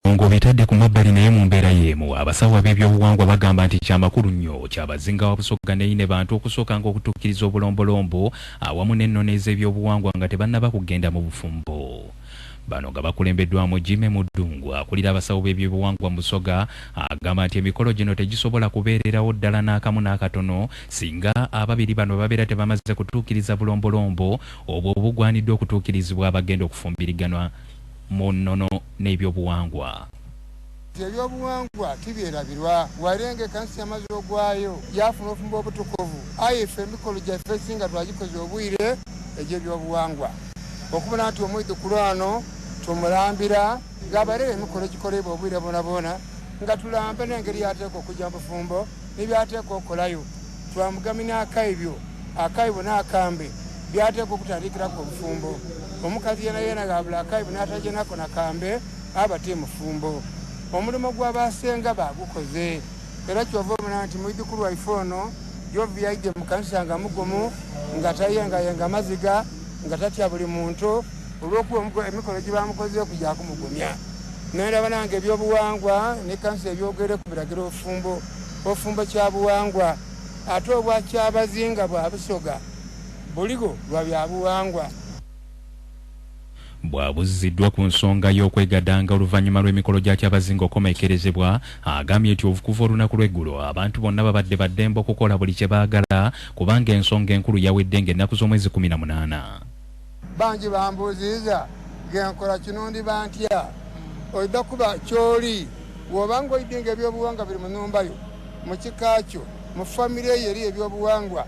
Ngo bitadde ku mabbali naye mu mbeera y'emu abasawo b'ebyobuwangwa bagamba nti kyamakulu nnyo kyabazinga wa Busoga ne bantu okusooka ng'okutuukiriza obulombolombo awamu n'ennono ez'ebyobuwangwa nga tebannaba kugenda mu bufumbo. Bano nga bakulembeddwamu Jimmy Muddungu akulira abasawo b'ebyobuwangwa mu Busoga agamba nti emikolo gino tegisobola kubeererawo ddala n'akamu n'akatono singa ababiri bano babeera tebamaze kutuukiriza bulombolombo obwo bugwaniddwa okutuukirizibwa abagenda okufumbiriganwa mu nnono n'ebyobuwangwa. Ebyobuwangwa tibyerabirwa walenge kansi yamaze ogwayo yafuna obufumbo obutukuvu ayefe emikolo gyaffe singa twagikoze obwire egy'ebyobuwangwa okubona nti omwezi ku lwano tumulambira ng'abalere emikolo gikolebwa obwire bonabona nga tulambe n'engeri yateeka okujja mu bufumbo n'ebyateeka okukolayo twamugami n'akaibyo n'akambe byateeka okutandikirako obufumbo omukazi yena gabula akaibyo n'atajenako nakambe abate mufumbo omulimu gw'abasenga bagukoze era kyova omuna nti mwidukulu waife ono yovi yaide mu kanisa nga mugumu nga tayengayenga maziga nga tatya buli muntu olw'okuba emikolo gye bamukoze okujja kumugumya nendaba nange ebyobuwangwa ne kanisa ebyogere ku biragiro obufumbo kya buwangwa ate obwakyabazinga bwa Busoga buligo lwa bya buwangwa. Bwabuziddwa ku nsonga y'okwegadanga oluvannyuma lw'emikolo gya Kyabazinga okukomekkerezebwa agambye nti okuva olunaku lw'eggulo abantu bonna babadde baddembe okukola buli kye baagala kubanga ensonga enkulu yawedde ng'ennaku z'omwezi 18. Bangi bambuuziza genkola kino ndiba ntya oyidda kuba kyoli bw'obanga oyidde ng'ebyobuwangwa biri mu nnyumba yo mu kika kyo mu famire yo eri ebyobuwangwa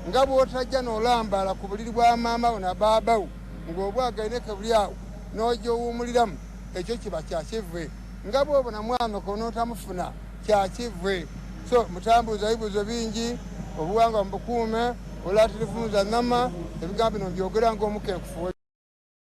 nga bw'otajja n'olambaala ku buliri bwa maama wo na baaba wo ng'obwagaineke buli awo n'ojja owuumuliramu ekyo kiba kyakivve nga bw'obona mwana ko n'otamufuna kyakivve so mutambuuza ebibuuzo bingi obuwangwa mubukuume olatirifunza nama ebigambo bino byogera ng'omukenkufu